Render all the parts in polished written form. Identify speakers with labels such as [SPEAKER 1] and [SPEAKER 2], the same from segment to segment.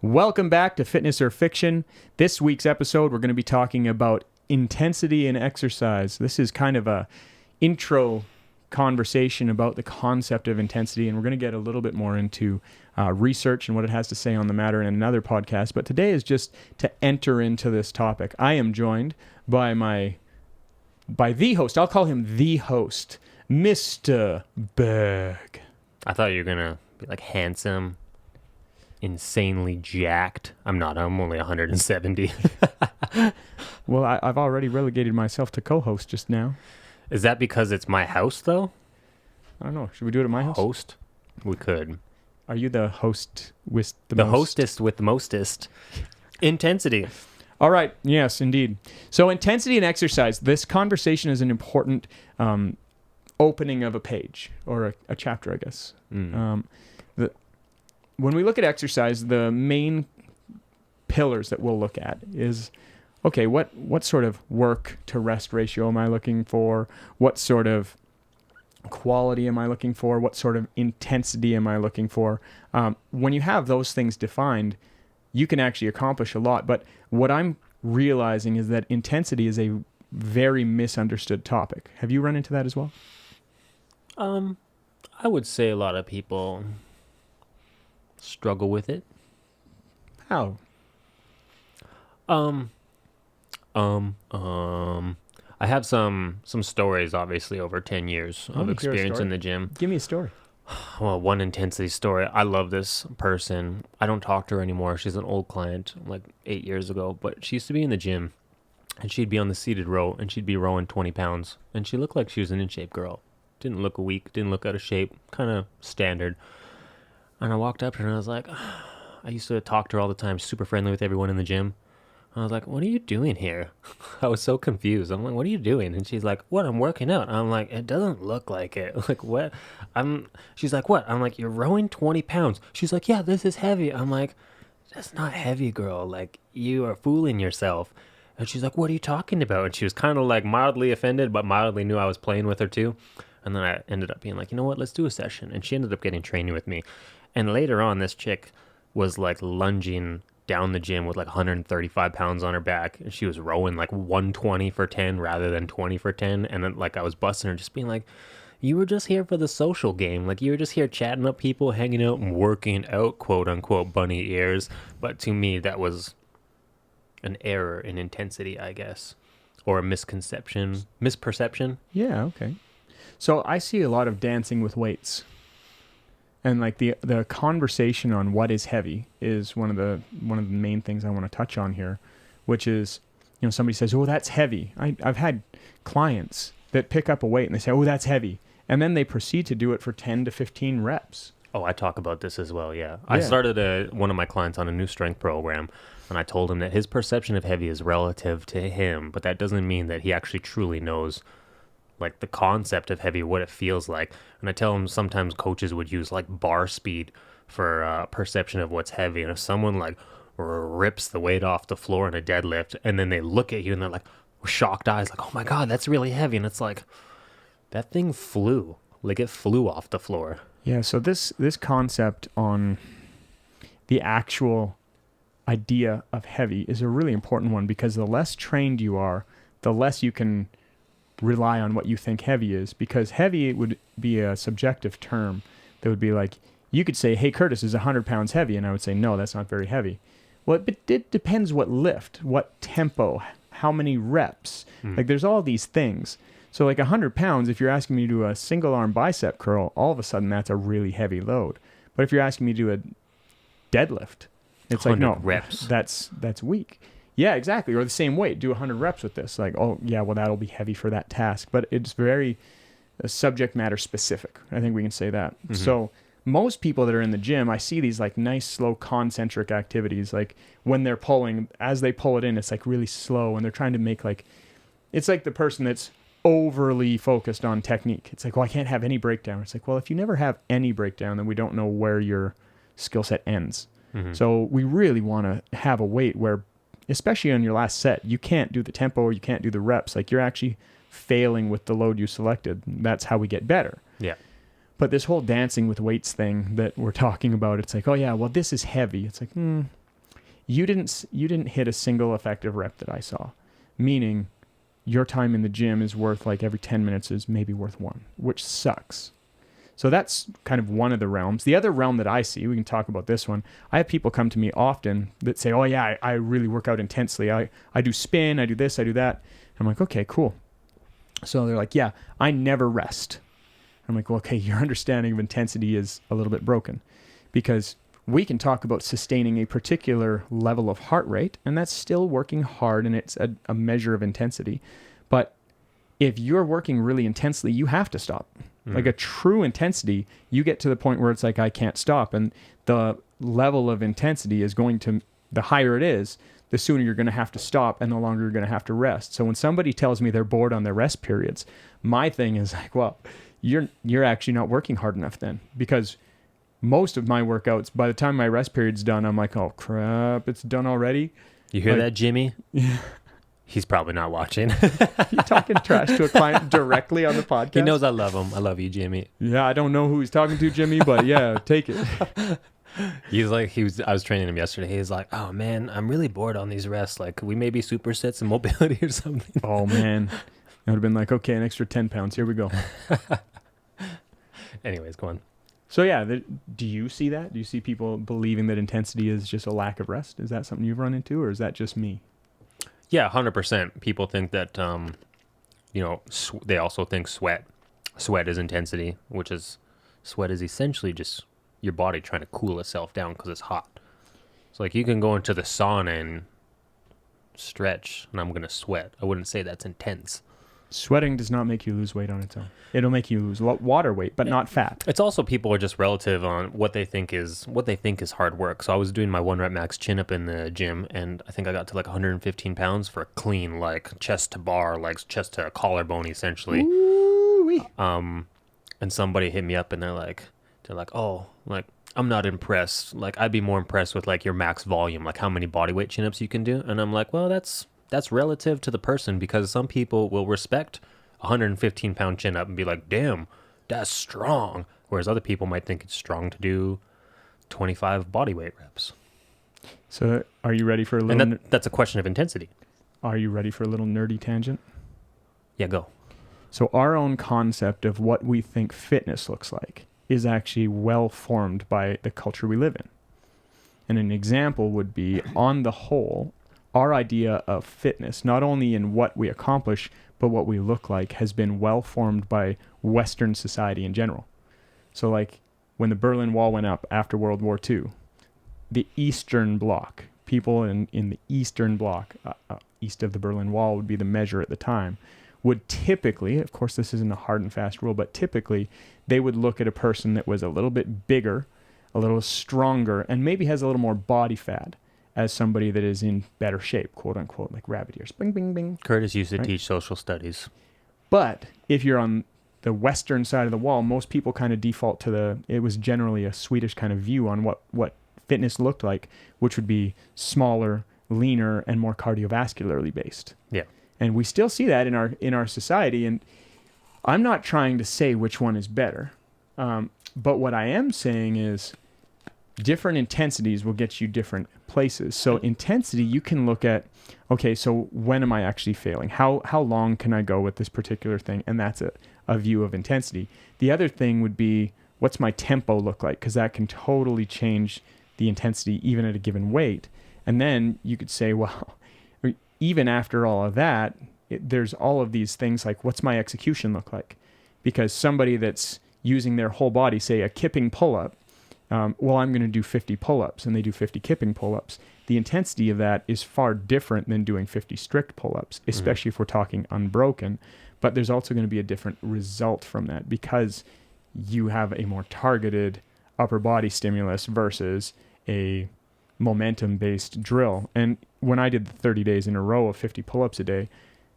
[SPEAKER 1] Welcome back to Fitness or Fiction. This week's episode, we're going to be talking about intensity in exercise. This is kind of a intro conversation about the concept of intensity, and we're going to get a little bit more into research and what it has to say on the matter in another podcast. But today is just to enter into this topic. I am joined by the host. I'll call him the host, Mr. Berg.
[SPEAKER 2] I thought you were going to be like handsome, insanely jacked. I'm not. I'm only 170.
[SPEAKER 1] Well, I've already relegated myself to co-host just now.
[SPEAKER 2] Is that because it's my house, though?
[SPEAKER 1] I don't know. Should we do it at my house?
[SPEAKER 2] Host? We could.
[SPEAKER 1] Are you the host with the
[SPEAKER 2] The
[SPEAKER 1] most?
[SPEAKER 2] hostess with the mostest. Intensity.
[SPEAKER 1] All right. Yes, indeed. So intensity in exercise. This conversation is an important opening of a page or a chapter, I guess. When we look at exercise, the main pillars that we'll look at is, okay, what sort of work to rest ratio am I looking for? What sort of quality am I looking for? What sort of intensity am I looking for? When you have those things defined, you can actually accomplish a lot. But what I'm realizing is that intensity is a very misunderstood topic. Have you run into that as well?
[SPEAKER 2] I would say a lot of people struggle with it.
[SPEAKER 1] How?
[SPEAKER 2] I have some stories, obviously, over 10 years of experience in the gym.
[SPEAKER 1] Give me a story.
[SPEAKER 2] Well, one intensity story. I love this person. I don't talk to her anymore. She's an old client, like 8 years ago. But she used to be in the gym, and she'd be on the seated row, and she'd be rowing 20 pounds. And she looked like she was an in-shape girl. Didn't look weak, didn't look out of shape, kind of standard. And I walked up to her, and I was like, I used to talk to her all the time, super friendly with everyone in the gym. I was like, what are you doing here? I was so confused. I'm like, what are you doing? And she's like, what? I'm working out. I'm like, it doesn't look like it. Like, what? She's like, what? I'm like, you're rowing 20 pounds. She's like, yeah, this is heavy. I'm like, that's not heavy, girl. Like, you are fooling yourself. And she's like, what are you talking about? And she was kind of like mildly offended, but mildly knew I was playing with her too. And then I ended up being like, you know what? Let's do a session. And she ended up getting training with me. And later on, this chick was like lunging down the gym with like 135 pounds on her back, and she was rowing like 120 for 10 rather than 20 for 10. And then like I was busting her, just being like, you were just here for the social game, like you were just here chatting up people, hanging out and working out, quote unquote, bunny ears. But to me, that was an error in intensity, I guess, or a misperception.
[SPEAKER 1] Yeah, okay. So I see a lot of dancing with weights. And like the conversation on what is heavy is one of the main things I want to touch on here, which is, somebody says, oh, that's heavy. I've had clients that pick up a weight and they say, oh, that's heavy. And then they proceed to do it for 10 to 15 reps.
[SPEAKER 2] Oh, I talk about this as well, yeah. I started one of my clients on a new strength program, and I told him that his perception of heavy is relative to him, but that doesn't mean that he actually truly knows like the concept of heavy, what it feels like. And I tell them sometimes coaches would use like bar speed for perception of what's heavy. And if someone like rips the weight off the floor in a deadlift, and then they look at you and they're like shocked eyes, like, oh my God, that's really heavy. And it's like, that thing flew. Like it flew off the floor.
[SPEAKER 1] Yeah, so this concept on the actual idea of heavy is a really important one, because the less trained you are, the less you can rely on what you think heavy is, because heavy would be a subjective term that would be like, you could say, hey, Curtis is 100 pounds heavy, and I would say, no, that's not very heavy. Well, it depends what lift, what tempo, how many reps. Like there's all these things. So like 100 pounds, if you're asking me to do a single arm bicep curl, all of a sudden that's a really heavy load. But if you're asking me to do a deadlift, it's like, no,
[SPEAKER 2] reps.
[SPEAKER 1] That's weak. Yeah, exactly. Or the same weight, do 100 reps with this. Like, oh, yeah, well, that'll be heavy for that task. But it's very subject matter specific. I think we can say that. Mm-hmm. So most people that are in the gym, I see these like nice, slow, concentric activities. Like when they're pulling, as they pull it in, it's like really slow. And they're trying to make like, it's like the person that's overly focused on technique. It's like, well, I can't have any breakdown. It's like, well, if you never have any breakdown, then we don't know where your skill set ends. Mm-hmm. So we really want to have a weight where, especially on your last set, you can't do the tempo or you can't do the reps. Like you're actually failing with the load you selected. That's how we get better.
[SPEAKER 2] Yeah.
[SPEAKER 1] But this whole dancing with weights thing that we're talking about, it's like, oh yeah, well, this is heavy. It's like, you didn't hit a single effective rep that I saw, meaning your time in the gym is worth like every 10 minutes is maybe worth one, which sucks. So that's kind of one of the realms. The other realm that I see, we can talk about this one. I have people come to me often that say, oh yeah, I really work out intensely. I do spin, I do this, I do that. I'm like, okay, cool. So they're like, yeah, I never rest. I'm like, well, okay, your understanding of intensity is a little bit broken, because we can talk about sustaining a particular level of heart rate, and that's still working hard, and it's a measure of intensity. But if you're working really intensely, you have to stop. Like a true intensity, you get to the point where it's like, I can't stop. And the level of intensity is going to, the higher it is, the sooner you're going to have to stop and the longer you're going to have to rest. So when somebody tells me they're bored on their rest periods, my thing is like, well, you're actually not working hard enough then, because most of my workouts, by the time my rest period's done, I'm like, oh crap, it's done already.
[SPEAKER 2] You hear
[SPEAKER 1] like,
[SPEAKER 2] that, Jimmy?
[SPEAKER 1] Yeah.
[SPEAKER 2] He's probably not watching.
[SPEAKER 1] You talking trash to a client directly on the podcast?
[SPEAKER 2] He knows I love him. I love you, Jimmy.
[SPEAKER 1] Yeah, I don't know who he's talking to, Jimmy, but yeah, take it.
[SPEAKER 2] I was training him yesterday. He's like, oh man, I'm really bored on these rests. Like, could we maybe supersets and mobility or something?
[SPEAKER 1] Oh man. I would have been like, okay, an extra 10 pounds. Here we go.
[SPEAKER 2] Anyways, go on.
[SPEAKER 1] So yeah, do you see that? Do you see people believing that intensity is just a lack of rest? Is that something you've run into, or is that just me?
[SPEAKER 2] Yeah, 100%. People think that, they also think sweat is intensity, which is, sweat is essentially just your body trying to cool itself down because it's hot. So like you can go into the sauna and stretch, and I'm going to sweat. I wouldn't say that's intense.
[SPEAKER 1] Sweating does not make you lose weight on its own. It'll make you lose water weight, but not fat.
[SPEAKER 2] It's also, people are just relative on what they think is hard work. So I was doing my 1 rep max chin up in the gym, and I think I got to like 115 pounds for a clean, like chest to bar, like chest to collarbone, essentially.
[SPEAKER 1] Ooh-wee.
[SPEAKER 2] And somebody hit me up, and they're like, oh, like, I'm not impressed. Like, I'd be more impressed with like your max volume, like how many body weight chin ups you can do. And I'm like, well, that's relative to the person, because some people will respect 115 pound chin up and be like, damn, that's strong. Whereas other people might think it's strong to do 25 body weight reps.
[SPEAKER 1] So are you ready for a little...
[SPEAKER 2] And that's a question of intensity.
[SPEAKER 1] Are you ready for a little nerdy tangent?
[SPEAKER 2] Yeah, go.
[SPEAKER 1] So our own concept of what we think fitness looks like is actually well formed by the culture we live in. And an example would be, on the whole, our idea of fitness, not only in what we accomplish, but what we look like, has been well formed by Western society in general. So like when the Berlin Wall went up after World War II, the Eastern Bloc, people in the Eastern Bloc, east of the Berlin Wall would be the measure at the time, would typically, of course this isn't a hard and fast rule, but typically they would look at a person that was a little bit bigger, a little stronger, and maybe has a little more body fat, as somebody that is in better shape, quote unquote, like rabbit ears. Bing, bing, bing.
[SPEAKER 2] Curtis used to teach social studies.
[SPEAKER 1] But if you're on the Western side of the wall, most people kind of default to it was generally a Swedish kind of view on what fitness looked like, which would be smaller, leaner, and more cardiovascularly based.
[SPEAKER 2] Yeah.
[SPEAKER 1] And we still see that in our society. And I'm not trying to say which one is better. But what I am saying is different intensities will get you different places. So intensity, you can look at, okay, so when am I actually failing? How long can I go with this particular thing? And that's a view of intensity. The other thing would be, what's my tempo look like? Because that can totally change the intensity even at a given weight. And then you could say, well, even after all of that, there's all of these things like, what's my execution look like? Because somebody that's using their whole body, say a kipping pull-up, well, I'm going to do 50 pull-ups, and they do 50 kipping pull-ups. The intensity of that is far different than doing 50 strict pull-ups, especially if we're talking unbroken. But there's also going to be a different result from that, because you have a more targeted upper body stimulus versus a momentum-based drill. And when I did the 30 days in a row of 50 pull-ups a day,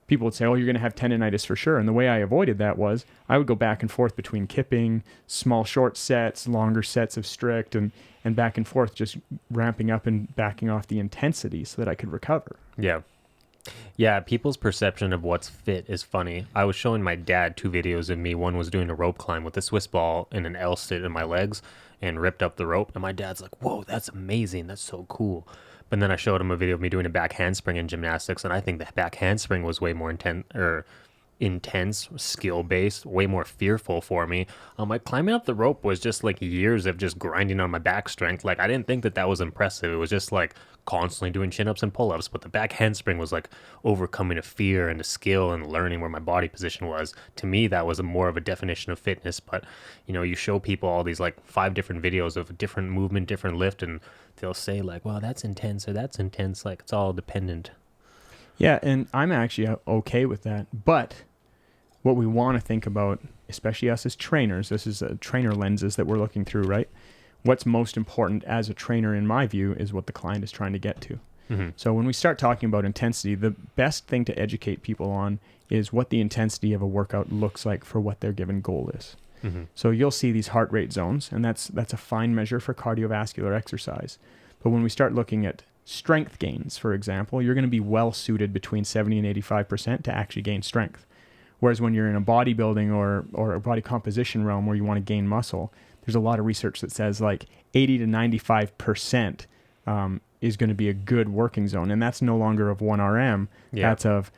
[SPEAKER 1] people would say, oh, you're going to have tendinitis for sure. And the way I avoided that was I would go back and forth between kipping, small short sets, longer sets of strict, and back and forth, just ramping up and backing off the intensity so that I could recover.
[SPEAKER 2] Yeah. Yeah, people's perception of what's fit is funny. I was showing my dad 2 videos of me. One was doing a rope climb with a Swiss ball and an L sit in my legs. and ripped up the rope. And my dad's like, whoa, that's amazing. That's so cool. But then I showed him a video of me doing a back handspring in gymnastics, and I think the back handspring was way more intense, skill based, way more fearful for me. Like climbing up the rope was just like years of just grinding on my back strength. Like I didn't think that was impressive. It was just like constantly doing chin ups and pull ups. But the back handspring was like overcoming a fear and a skill and learning where my body position was. To me, that was more of a definition of fitness. But you show people all these like 5 different videos of different movement, different lift, and they'll say like, "Wow, that's intense," or "That's intense." Like it's all dependent.
[SPEAKER 1] Yeah, and I'm actually okay with that. But what we want to think about, especially us as trainers, this is a trainer lenses that we're looking through, right? What's most important as a trainer, in my view, is what the client is trying to get to. Mm-hmm. So when we start talking about intensity, the best thing to educate people on is what the intensity of a workout looks like for what their given goal is. Mm-hmm. So you'll see these heart rate zones, and that's a fine measure for cardiovascular exercise. But when we start looking at strength gains, for example, you're going to be well suited between 70 and 85% to actually gain strength. Whereas when you're in a bodybuilding or a body composition realm where you want to gain muscle, there's a lot of research that says like 80 to 95% is going to be a good working zone. And that's no longer of 1RM. Yeah. That's of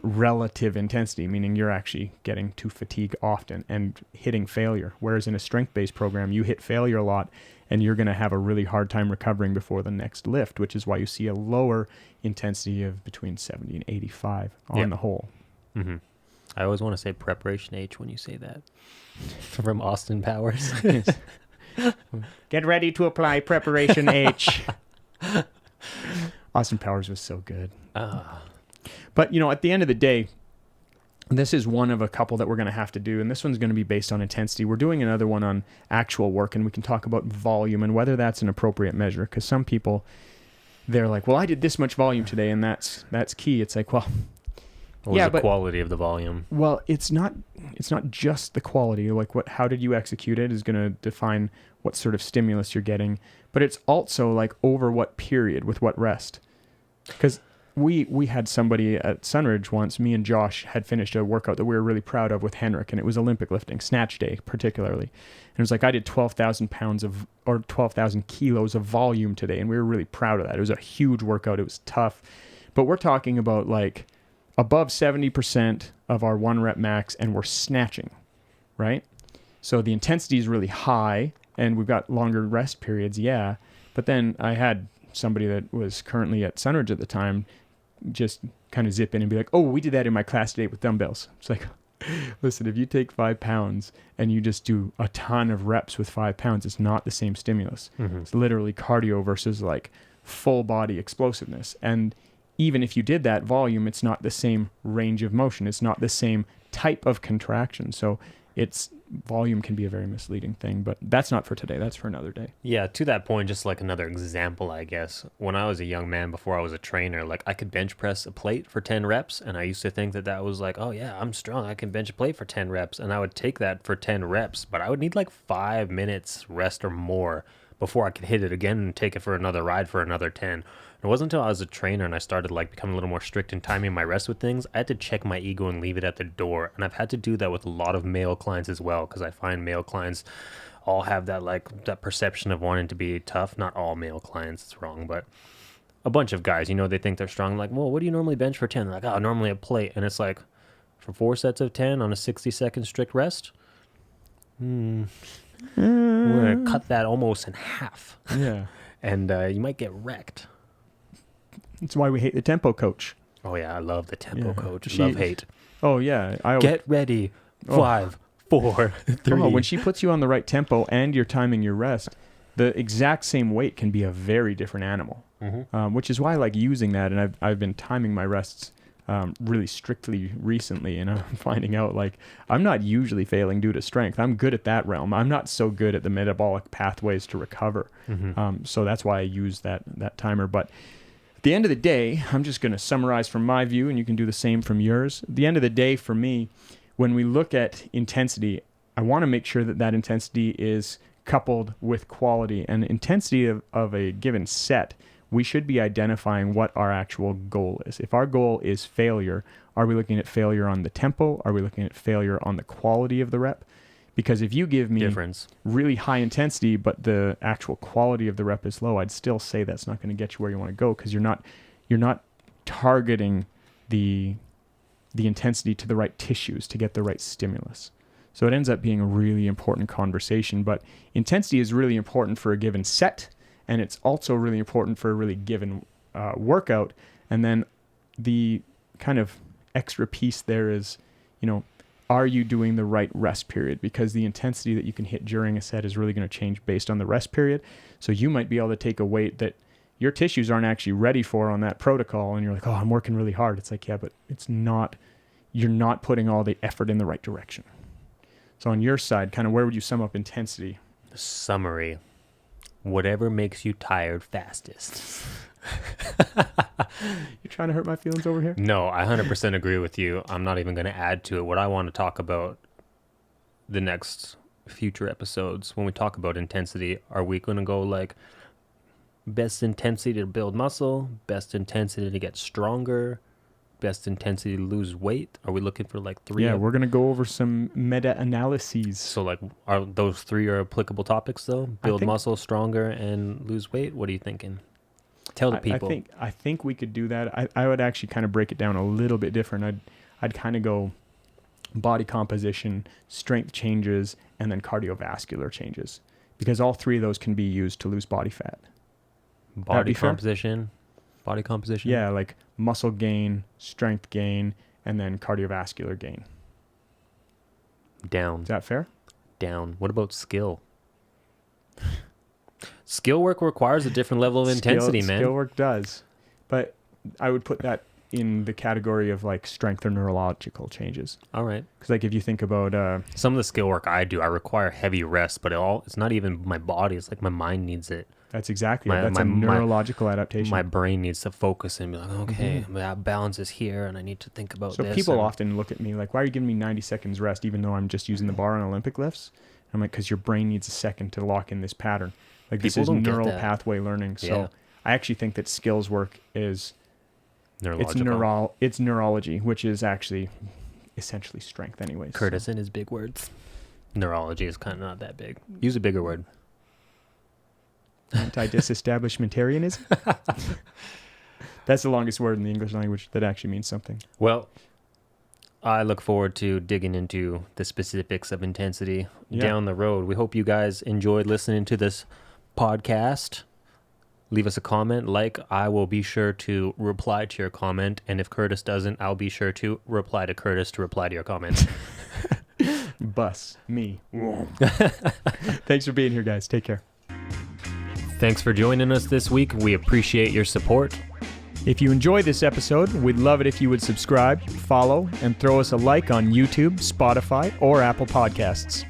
[SPEAKER 1] relative intensity, meaning you're actually getting to fatigue often and hitting failure. Whereas in a strength-based program, you hit failure a lot and you're going to have a really hard time recovering before the next lift, which is why you see a lower intensity of between 70 and 85 on the whole. Mm-hmm.
[SPEAKER 2] I always want to say preparation H when you say that. From Austin Powers.
[SPEAKER 1] Get ready to apply preparation H. Austin Powers was so good. But, at the end of the day, this is one of a couple that we're going to have to do, and this one's going to be based on intensity. We're doing another one on actual work, and we can talk about volume and whether that's an appropriate measure, because some people, they're like, well, I did this much volume today, and that's key. It's like, well...
[SPEAKER 2] What was the quality of the volume?
[SPEAKER 1] Well, it's not just the quality. Like how did you execute it is going to define what sort of stimulus you're getting, but it's also like over what period with what rest. Because we had somebody at Sunridge once, me and Josh had finished a workout that we were really proud of with Henrik, and it was Olympic lifting, snatch day particularly. And it was like I did 12,000 kilos of volume today, and we were really proud of that. It was a huge workout. It was tough. But we're talking about like above 70% of our 1 rep max, and we're snatching, right? So the intensity is really high, and we've got longer rest periods, yeah. But then I had somebody that was currently at Sunridge at the time just kind of zip in and be like, oh, we did that in my class today with dumbbells. It's like, listen, if you take 5 pounds and you just do a ton of reps with 5 pounds, it's not the same stimulus. Mm-hmm. It's literally cardio versus like full body explosiveness. And even if you did that volume, it's not the same range of motion. It's not the same type of contraction. So volume can be a very misleading thing, but that's not for today. That's for another day.
[SPEAKER 2] Yeah, to that point, just like another example, I guess. When I was a young man, before I was a trainer, like I could bench press a plate for 10 reps, and I used to think that was like, oh yeah, I'm strong. I can bench a plate for 10 reps, and I would take that for 10 reps, but I would need like 5 minutes rest or more before I could hit it again and take it for another ride for another 10. It wasn't until I was a trainer and I started like becoming a little more strict in timing my rest with things, I had to check my ego and leave it at the door. And I've had to do that with a lot of male clients as well, because I find male clients all have that perception of wanting to be tough. Not all male clients, it's wrong, but a bunch of guys, they think they're strong. Like, well, what do you normally bench for 10? They're like, oh, normally a plate. And it's like, for 4 sets of 10 on a 60-second strict rest? We're going to cut that almost in half.
[SPEAKER 1] Yeah.
[SPEAKER 2] And you might get wrecked.
[SPEAKER 1] That's why we hate the tempo coach.
[SPEAKER 2] Oh, yeah, I love the tempo coach. Love hate.
[SPEAKER 1] Oh, yeah.
[SPEAKER 2] Get ready. 5, 4, 3.
[SPEAKER 1] Oh, when she puts you on the right tempo and you're timing your rest, the exact same weight can be a very different animal, which is why I like using that. And I've been timing my rests really strictly recently, and I'm finding out like I'm not usually failing due to strength. I'm good at that realm. I'm not so good at the metabolic pathways to recover. So that's why I use that timer. But at the end of the day, I'm just going to summarize from my view, and you can do the same from yours. At the end of the day, for me, when we look at intensity, I want to make sure that intensity is coupled with quality. And intensity of a given set, we should be identifying what our actual goal is. If our goal is failure, are we looking at failure on the tempo? Are we looking at failure on the quality of the rep? Because if you give me
[SPEAKER 2] difference.
[SPEAKER 1] really high intensity, but the actual quality of the rep is low, I'd still say that's not going to get you where you want to go, because you're not targeting the intensity to the right tissues to get the right stimulus. So it ends up being a really important conversation. But intensity is really important for a given set, and it's also really important for a really given workout. And then the kind of extra piece there is, are you doing the right rest period? Because the intensity that you can hit during a set is really going to change based on the rest period. So you might be able to take a weight that your tissues aren't actually ready for on that protocol, and you're like, oh, I'm working really hard. It's like, yeah, but you're not putting all the effort in the right direction. So on your side, kind of where would you sum up intensity?
[SPEAKER 2] Summary. Whatever makes you tired fastest.
[SPEAKER 1] You're trying to hurt my feelings over here?
[SPEAKER 2] No, I 100% agree with you. I'm not even going to add to it. What I want to talk about the next future episodes, when we talk about intensity, are we going to go like best intensity to build muscle, best intensity to get stronger, best intensity to lose weight? Are we looking for like three?
[SPEAKER 1] Yeah, we're going to go over some meta-analyses.
[SPEAKER 2] So like, are those three are applicable topics though? Build muscle, stronger, and lose weight? What are you thinking? Tell the people.
[SPEAKER 1] I think we could do that. I would actually kind of break it down a little bit different. I'd kind of go body composition, strength changes, and then cardiovascular changes, because all three of those can be used to lose body fat.
[SPEAKER 2] Body composition.
[SPEAKER 1] Yeah, like muscle gain, strength gain, and then cardiovascular gain.
[SPEAKER 2] Down.
[SPEAKER 1] Is that fair?
[SPEAKER 2] Down. What about skill? Skill work requires a different level of intensity, man.
[SPEAKER 1] Skill work does. But I would put that in the category of like strength or neurological changes.
[SPEAKER 2] All right.
[SPEAKER 1] Because like if you think about...
[SPEAKER 2] some of the skill work I do, I require heavy rest, but it's not even my body. It's like my mind needs it.
[SPEAKER 1] That's exactly it. That's a neurological adaptation.
[SPEAKER 2] My brain needs to focus and be like, okay, that balance is here and I need to think about this.
[SPEAKER 1] So people often look at me like, why are you giving me 90 seconds rest even though I'm just using the bar on Olympic lifts? I'm like, because your brain needs a second to lock in this pattern. Like this is neural pathway learning. So I actually think that skills work is
[SPEAKER 2] neurological.
[SPEAKER 1] It's neurology, which is actually essentially strength anyways.
[SPEAKER 2] Curtis and his big words. Neurology is kind of not that big. Use a bigger word.
[SPEAKER 1] Anti-disestablishmentarianism? That's the longest word in the English language that actually means something.
[SPEAKER 2] Well, I look forward to digging into the specifics of intensity down the road. We hope you guys enjoyed listening to this podcast. Leave us a comment. I will be sure to reply to your comment. And if Curtis doesn't, I'll be sure to reply to Curtis to reply to your comments.
[SPEAKER 1] Bus. Me. Thanks for being here, guys. Take care.
[SPEAKER 2] Thanks for joining us this week. We appreciate your support.
[SPEAKER 1] If you enjoyed this episode, we'd love it if you would subscribe, follow, and throw us a like on YouTube, Spotify, or Apple Podcasts.